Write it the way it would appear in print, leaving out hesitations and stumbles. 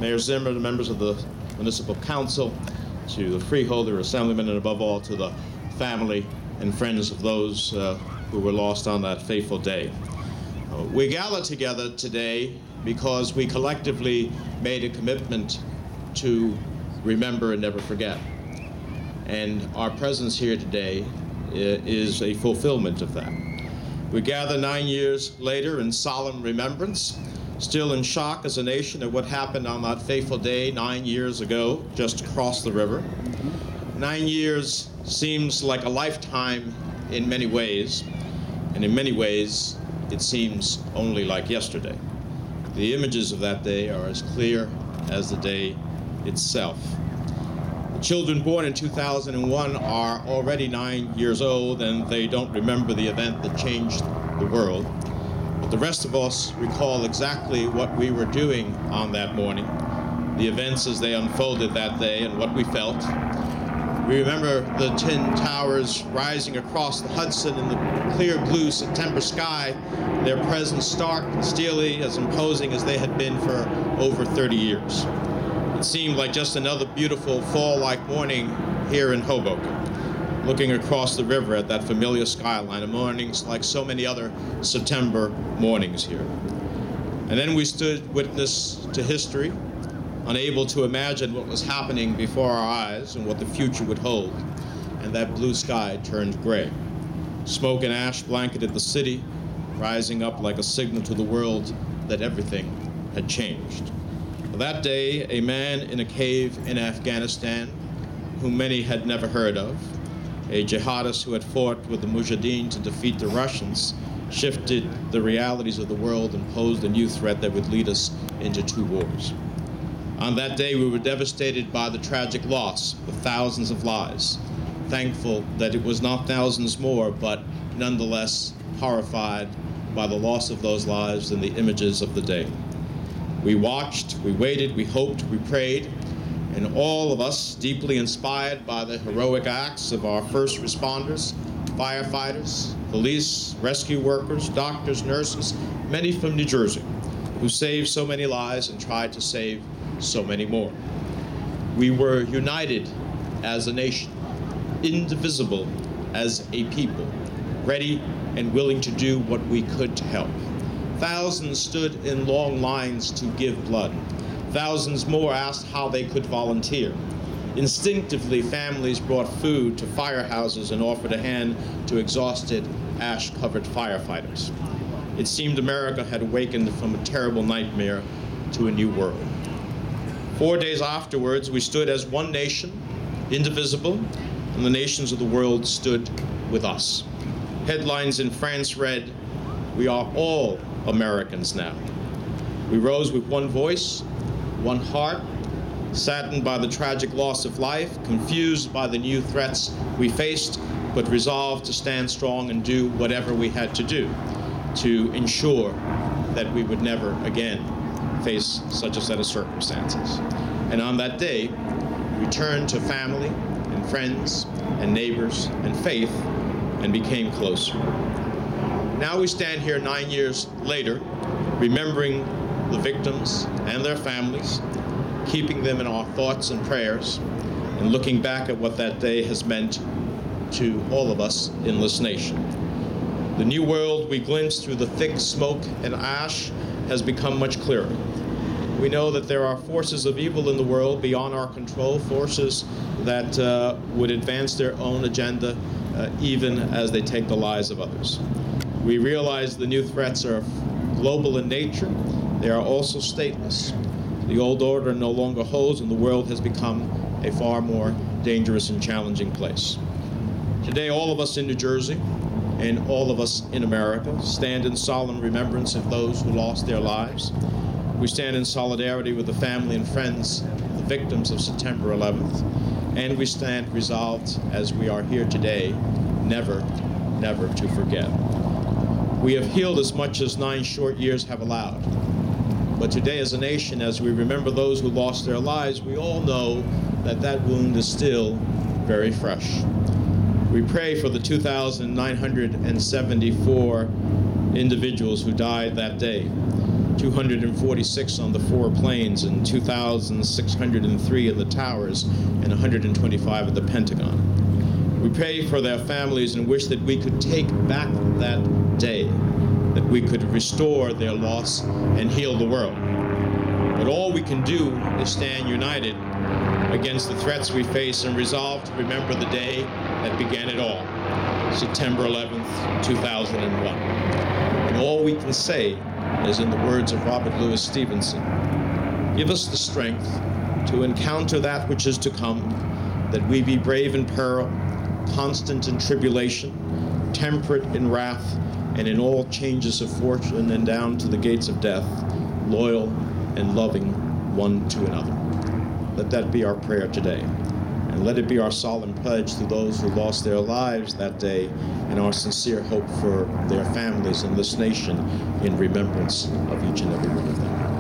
Mayor Zimmer, the members of the Municipal Council, to the freeholder, assemblymen, and above all to the family and friends of those who were lost on that fateful day. We gather together today because we collectively made a commitment to remember and never forget. And our presence here today is a fulfillment of that. We gather 9 years later in solemn remembrance, still in shock as a nation at what happened on that fateful day 9 years ago, just across the river. 9 years seems like a lifetime in many ways, and in many ways it seems only like yesterday. The images of that day are as clear as the day itself. The children born in 2001 are already 9 years old, and they don't remember the event that changed the world. But the rest of us recall exactly what we were doing on that morning, the events as they unfolded that day and what we felt. We remember the Twin Towers rising across the Hudson in the clear blue September sky, their presence stark and steely, as imposing as they had been for over 30 years. It seemed like just another beautiful fall-like morning here in Hoboken, looking across the river at that familiar skyline, of mornings like so many other September mornings here. And then we stood witness to history, unable to imagine what was happening before our eyes and what the future would hold, and that blue sky turned gray. Smoke and ash blanketed the city, rising up like a signal to the world that everything had changed. That day, a man in a cave in Afghanistan, whom many had never heard of, a jihadist who had fought with the Mujahideen to defeat the Russians, shifted the realities of the world and posed a new threat that would lead us into 2 wars. On that day, we were devastated by the tragic loss of thousands of lives, thankful that it was not thousands more, but nonetheless horrified by the loss of those lives and the images of the day. We watched, we waited, we hoped, we prayed, and all of us, deeply inspired by the heroic acts of our first responders, firefighters, police, rescue workers, doctors, nurses, many from New Jersey, who saved so many lives and tried to save so many more. We were united as a nation, indivisible as a people, ready and willing to do what we could to help. Thousands stood in long lines to give blood. Thousands more asked how they could volunteer. Instinctively, families brought food to firehouses and offered a hand to exhausted, ash-covered firefighters. It seemed America had awakened from a terrible nightmare to a new world. 4 days afterwards, we stood as one nation, indivisible, and the nations of the world stood with us. Headlines in France read, "We are all Americans now." We rose with one voice, one heart, saddened by the tragic loss of life, confused by the new threats we faced, but resolved to stand strong and do whatever we had to do to ensure that we would never again face such a set of circumstances. And on that day, we turned to family and friends and neighbors and faith and became closer. Now we stand here 9 years later, remembering the victims and their families, keeping them in our thoughts and prayers, and looking back at what that day has meant to all of us in this nation. The new world we glimpsed through the thick smoke and ash has become much clearer. We know that there are forces of evil in the world beyond our control, forces that would advance their own agenda even as they take the lives of others. We realize the new threats are global in nature. They are also stateless. The old order no longer holds, and the world has become a far more dangerous and challenging place. Today, all of us in New Jersey and all of us in America stand in solemn remembrance of those who lost their lives. We stand in solidarity with the family and friends of the victims of September 11th, and we stand resolved, as we are here today, never, never to forget. We have healed as much as 9 short years have allowed. But today as a nation, as we remember those who lost their lives, we all know that that wound is still very fresh. We pray for the 2,974 individuals who died that day, 246 on the four plains, and 2,603 in the towers, and 125 at the Pentagon. We pray for their families and wish that we could take back that day, that we could restore their loss and heal the world. But all we can do is stand united against the threats we face and resolve to remember the day that began it all, September 11th, 2001. And all we can say is, in the words of Robert Louis Stevenson, give us the strength to encounter that which is to come, that we be brave in peril, constant in tribulation, temperate in wrath, and in all changes of fortune and down to the gates of death, loyal and loving one to another. Let that be our prayer today, and let it be our solemn pledge to those who lost their lives that day, and our sincere hope for their families and this nation in remembrance of each and every one of them.